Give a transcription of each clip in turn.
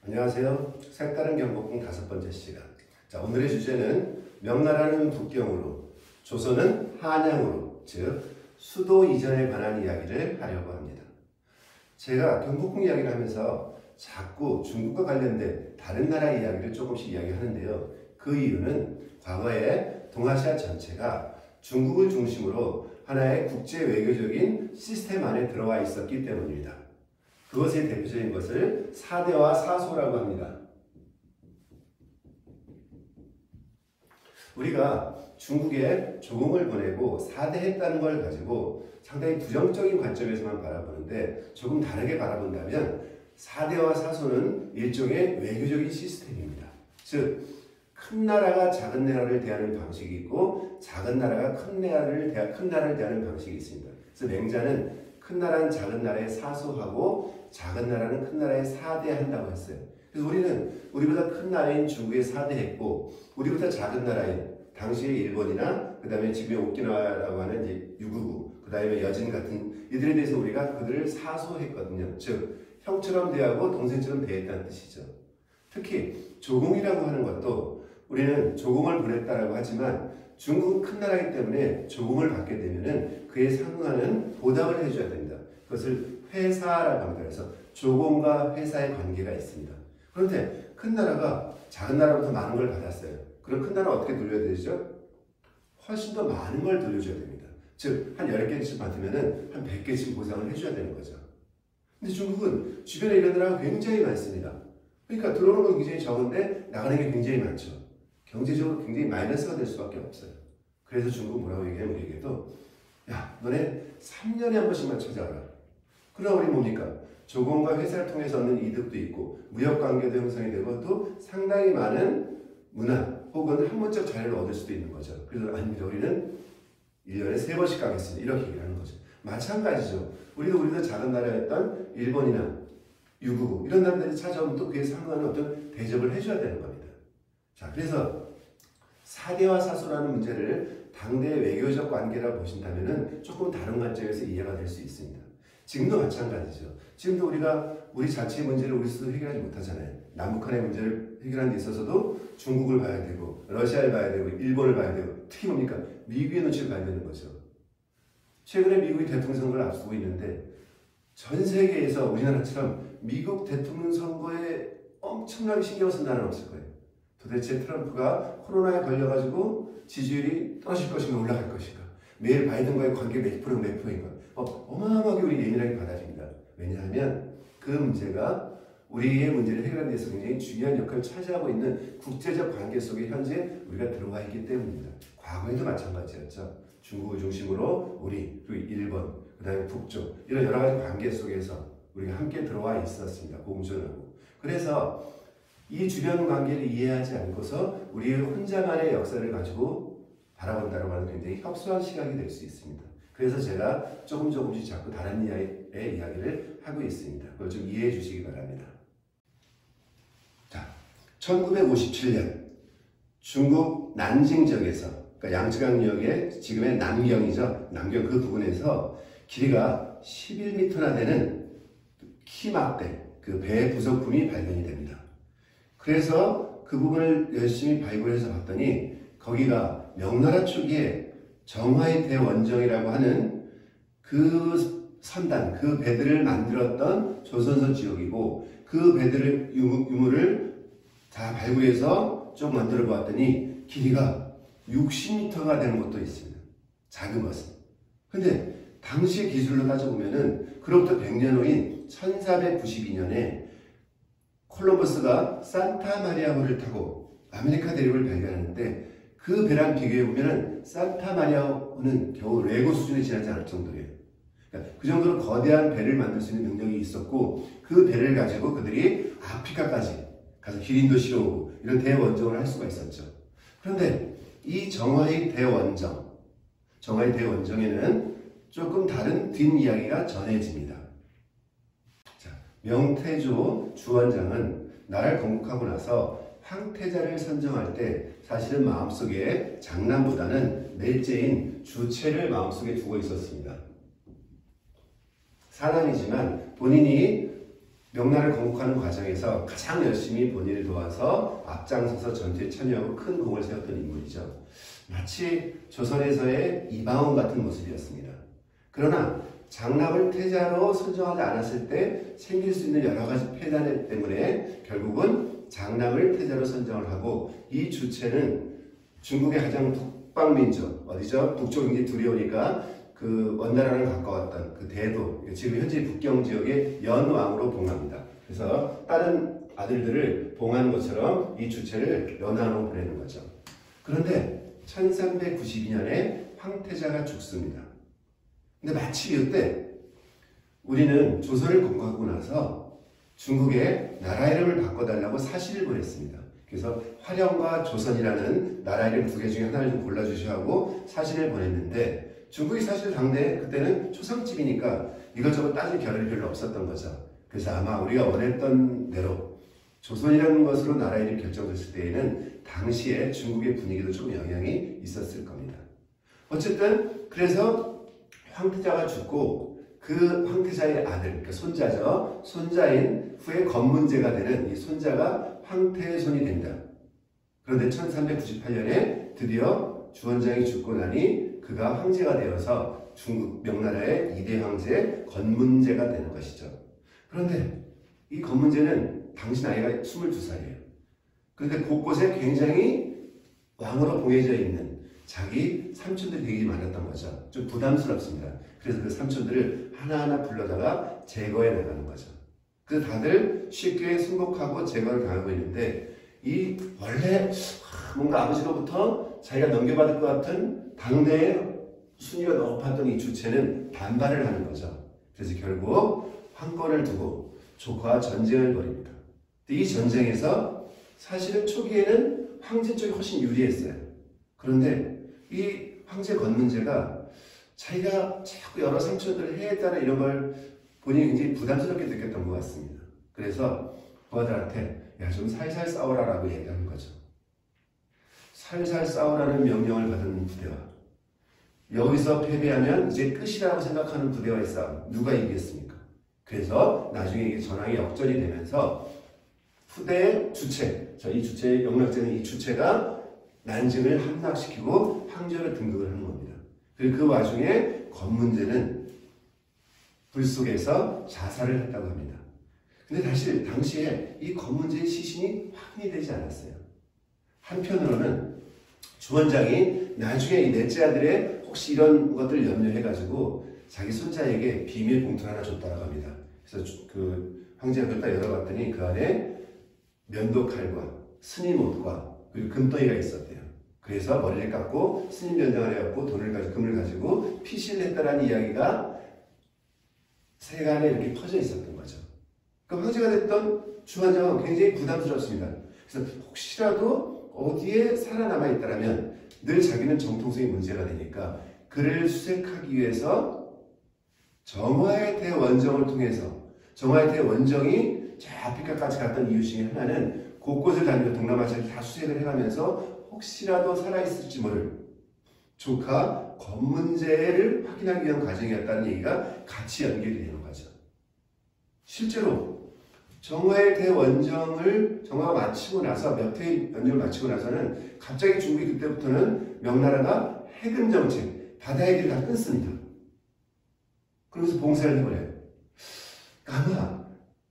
안녕하세요. 색다른 경복궁 5번째 시간. 자, 오늘의 주제는 명나라는 북경으로, 조선은 한양으로, 즉 수도 이전에 관한 이야기를 하려고 합니다. 제가 경복궁 이야기를 하면서 자꾸 중국과 관련된 다른 나라 이야기를 조금씩 이야기하는데요. 그 이유는 과거에 동아시아 전체가 중국을 중심으로 하나의 국제 외교적인 시스템 안에 들어와 있었기 때문입니다. 그것의 대표적인 것을 사대와 사소라고 합니다. 우리가 중국에 조공을 보내고 사대했다는 걸 가지고 상당히 부정적인 관점에서만 바라보는데 조금 다르게 바라본다면 사대와 사소는 일종의 외교적인 시스템입니다. 즉, 큰 나라가 작은 나라를 대하는 방식이 있고 작은 나라가 큰 나라를 대하는 방식이 있습니다. 그래서 맹자는 큰 나라는 작은 나라에 사소하고 작은 나라는 큰 나라에 사대한다고 했어요. 그래서 우리는 우리보다 큰 나라인 중국에 사대했고 우리보다 작은 나라인 당시의 일본이나 그 다음에 지금의 오키나와라고 하는 이제 유구구, 그 다음에 여진 같은 이들에 대해서 우리가 그들을 사소했거든요. 즉 형처럼 대하고 동생처럼 대했다는 뜻이죠. 특히 조공이라고 하는 것도 우리는 조공을 보냈다라고 하지만 중국은 큰 나라이기 때문에 조공을 받게 되면은 그에 상응하는 보답을 해줘야 됩니다. 그것을 회사라고 합니다. 그래서 조공과 회사의 관계가 있습니다. 그런데 큰 나라가 작은 나라보다 많은 걸 받았어요. 그럼 큰 나라 어떻게 돌려야 되죠? 훨씬 더 많은 걸 돌려줘야 됩니다. 즉, 한 10개씩 받으면은 한 100개씩 보상을 해줘야 되는 거죠. 근데 중국은 주변에 이런 나라가 굉장히 많습니다. 그러니까 들어오는 건 굉장히 적은데 나가는 게 굉장히 많죠. 경제적으로 굉장히 마이너스가 될 수밖에 없어요. 그래서 중국은 뭐라고 얘기하면 우리에게도 야, 너네 3년에 한 번씩만 찾아와라. 그러나 우리 뭡니까? 조공과 회사를 통해서 얻는 이득도 있고 무역관계도 형성이 되고 또 상당히 많은 문화 혹은 학문적 자료를 얻을 수도 있는 거죠. 그래서 아닙니다. 우리는 1년에 3번씩 가겠습니다. 이렇게 얘기를 하는 거죠. 마찬가지죠. 우리도 작은 나라였던 일본이나 유구국 이런 나라들이 찾아오면 또 그에 상응하는 어떤 대접을 해줘야 되는 겁니다. 자, 그래서 사대와 사소라는 문제를 당대 외교적 관계라 보신다면은 조금 다른 관점에서 이해가 될 수 있습니다. 지금도 마찬가지죠. 지금도 우리가 우리 자체의 문제를 우리 스스로 해결하지 못하잖아요. 남북한의 문제를 해결하는 데 있어서도 중국을 봐야 되고 러시아를 봐야 되고 일본을 봐야 되고 특히 뭡니까? 미국의 눈치를 봐야 되는 거죠. 최근에 미국이 대통령 선거를 앞두고 있는데 전 세계에서 우리나라처럼 미국 대통령 선거에 엄청나게 신경 쓴 나라는 없을 거예요. 도대체 트럼프가 코로나에 걸려가지고 지지율이 떨어질 것인가 올라갈 것인가, 매일 바이든과의 관계 몇 프로인가 어마어마하게 우리 예민하게 받아들입니다. 왜냐하면 그 문제가 우리의 문제를 해결하는 데서 굉장히 중요한 역할을 차지하고 있는 국제적 관계 속에 현재 우리가 들어와 있기 때문입니다. 과거에도 마찬가지였죠. 중국을 중심으로 우리, 그리고 일본, 그 다음에 북쪽 이런 여러 가지 관계 속에서 우리가 함께 들어와 있었습니다. 공존하고. 그래서 이 주변 관계를 이해하지 않고서 우리의 혼자만의 역사를 가지고 바라본다고 하는 굉장히 협소한 시각이 될 수 있습니다. 그래서 제가 조금씩 자꾸 다른 이야기의 이야기를 하고 있습니다. 그걸 좀 이해해 주시기 바랍니다. 자, 1957년 중국 난징적에서, 그러니까 양쯔강역의 지금의 남경이죠. 남경 그 부근에서 길이가 11m나 되는 키막대, 그 배 부속품이 발견이 됩니다. 그래서 그 부분을 열심히 발굴해서 봤더니 거기가 명나라 초기에 정화의 대원정이라고 하는 그 선단, 그 배들을 만들었던 조선소 지역이고 그 배들의 유물을 다 발굴해서 좀 만들어 보았더니 길이가 60m가 되는 것도 있습니다. 작은 것은. 근데 당시의 기술로 따져보면은 그로부터 100년 후인 1492년에 콜럼버스가 산타마리아호를 타고 아메리카 대륙을 발견하는데 그 배랑 비교해보면 산타마리아호는 겨우 레고 수준에 지나지 않을 정도예요. 그러니까 그 정도로 거대한 배를 만들 수 있는 능력이 있었고 그 배를 가지고 그들이 아프리카까지 가서 기린도 실어오고 이런 대원정을 할 수가 있었죠. 그런데 이 정화의 대원정에는 조금 다른 뒷이야기가 전해집니다. 자, 명태조 주원장은 나라를 건국하고 나서 황태자를 선정할 때 사실은 마음속에 장남보다는 넷째인 주체를 마음속에 두고 있었습니다. 사람이지만 본인이 명나라를 건국하는 과정에서 가장 열심히 본인을 도와서 앞장서서 전투에 참여하고 큰功을 세웠던 인물이죠. 마치 조선에서의 이방원 같은 모습이었습니다. 그러나 장남을 태자로 선정하지 않았을 때 생길 수 있는 여러 가지 폐단 때문에 결국은 장남을 태자로 선정을 하고, 이 주체는 중국의 가장 북방민족, 어디죠? 북쪽이 이제 두려우니까 그 원나라랑 가까웠던 그 대도, 지금 현재 북경 지역의 연왕으로 봉합니다. 그래서 다른 아들들을 봉하는 것처럼 이 주체를 연왕으로 보내는 거죠. 그런데 1392년에 황태자가 죽습니다. 근데 마침 이때 우리는 조선을 건국하고 나서 중국에 나라 이름을 바꿔달라고 사실을 보냈습니다. 그래서 화령과 조선이라는 나라 이름 두 개 중에 하나를 좀 골라주셔야 하고 사실을 보냈는데, 중국이 사실 당대 그때는 초상집이니까 이것저것 따질 겨를이 별로 없었던 거죠. 그래서 아마 우리가 원했던 대로 조선이라는 것으로 나라 이름이 결정됐을 때에는 당시에 중국의 분위기도 좀 영향이 있었을 겁니다. 어쨌든 그래서 황태자가 죽고 그 황태자의 아들, 그러니까 손자죠. 손자인 후에 건문제가 되는 이 손자가 황태손이 됩니다. 그런데 1398년에 드디어 주원장이 죽고 나니 그가 황제가 되어서 중국 명나라의 2대 황제 건문제가 되는 것이죠. 그런데 이 건문제는 당시 나이가 22살이에요. 그런데 곳곳에 굉장히 왕으로 봉해져 있는 자기 삼촌들이 되게 많았던 거죠. 좀 부담스럽습니다. 그래서 그 삼촌들을 하나하나 불러다가 제거해 나가는 거죠. 그래서 다들 쉽게 승복하고 제거를 당하고 있는데, 이 원래 뭔가 아버지로부터 자기가 넘겨받을 것 같은 당대의 순위가 높았던 이 주체는 반발을 하는 거죠. 그래서 결국 황권을 두고 조카와 전쟁을 벌입니다. 이 전쟁에서 사실은 초기에는 황제 쪽이 훨씬 유리했어요. 그런데 이 황제 건문제가 자기가 자꾸 여러 삼촌들을 해했다는 이런 걸 본인이 굉장히 부담스럽게 느꼈던 것 같습니다. 그래서 부하들한테 야, 좀 살살 싸워라라고 얘기하는 거죠. 살살 싸우라는 명령을 받은 부대와 여기서 패배하면 이제 끝이라고 생각하는 부대와의 싸움, 누가 이기겠습니까? 그래서 나중에 이게 전황이 역전이 되면서 후대의 주체, 이 주체의 영락제는 이 주체가 난징을 함락시키고 황제로 등극을 하는 겁니다. 그리고 그 와중에 건문제는 불 속에서 자살을 했다고 합니다. 근데 사실 당시에 이 건문제의 시신이 확인이 되지 않았어요. 한편으로는 주원장이 나중에 이 넷째 아들의 혹시 이런 것들을 염려해가지고 자기 손자에게 비밀 봉투를 하나 줬다고 합니다. 그래서 그 황제가 그걸 딱 열어봤더니 그 안에 면도칼과 스님 옷과 그리고 금덩이가 있었대요. 그래서 머리를 깎고 스님 면장을 해갖고 금을 가지고 피신을 했다라는 이야기가 세간에 이렇게 퍼져 있었던 거죠. 그럼 황제가 됐던 주원장은 굉장히 부담스럽습니다. 그래서 혹시라도 어디에 살아남아 있다라면 늘 자기는 정통성이 문제가 되니까 그를 수색하기 위해서 정화의 대원정을 통해서, 정화의 대원정이 저 아프리카까지 갔던 이유 중에 하나는 곳곳을 다니며 동남아시아를 다 수색을 해가면서 혹시라도 살아있을지 모를 조카 건문제를 확인하기 위한 과정이었다는 얘기가 같이 연결이 되는 거죠. 실제로 정화의 대원정을 정화가 마치고 나서 몇 해의 연정을 마치고 나서는 갑자기 중국이 그때부터는 명나라가 해금 정책, 바다의 길을 다 끊습니다. 그러면서 봉쇄를 해버려요. 아마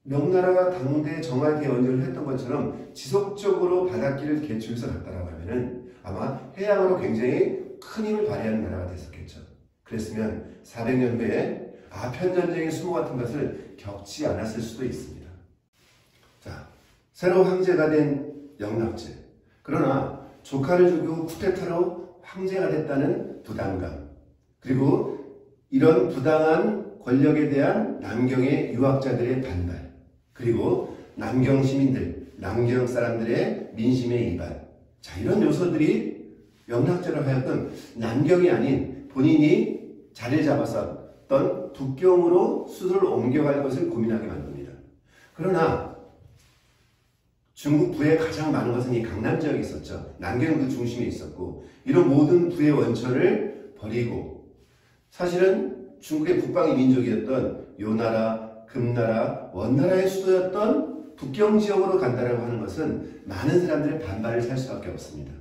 명나라가 당대 정화의 대원정을 했던 것처럼 지속적으로 바닷길을 개출해서 갔다라고 하면은 아마 해양으로 굉장히 큰 힘을 발휘하는 나라가 됐었겠죠. 그랬으면 400년 후에 아편전쟁의 수모 같은 것을 겪지 않았을 수도 있습니다. 자, 새로 황제가 된 영락제. 그러나 조카를 죽이고 쿠데타로 황제가 됐다는 부담감. 그리고 이런 부당한 권력에 대한 남경의 유학자들의 반발. 그리고 남경 시민들, 남경 사람들의 민심의 이반. 자, 이런 요소들이 영락제로 하여금 남경이 아닌 본인이 자리를 잡았었던 북경으로 수도를 옮겨갈 것을 고민하게 만듭니다. 그러나 중국 부에 가장 많은 것은 이 강남 지역에 있었죠. 남경은 그 중심에 있었고, 이런 모든 부의 원천을 버리고 사실은 중국의 북방의 민족이었던 요나라, 금나라, 원나라의 수도였던 북경 지역으로 간다라고 하는 것은 많은 사람들의 반발을 살 수밖에 없습니다.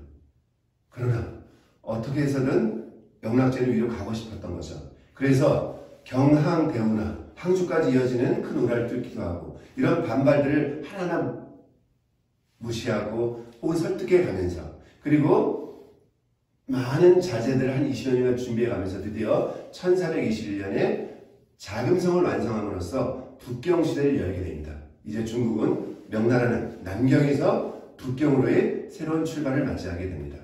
그러나 어떻게 해서든 영락제는 위로 가고 싶었던 거죠. 그래서 경항, 대우나 항주까지 이어지는 큰 우라를 뚫기도 하고 이런 반발들을 하나하나 무시하고 혹은 설득해 가면서 그리고 많은 자재들을 한 20여 년간 준비해 가면서 드디어 1421년에 자금성을 완성함으로써 북경시대를 열게 됩니다. 이제 중국은 명나라는 남경에서 북경으로의 새로운 출발을 맞이하게 됩니다.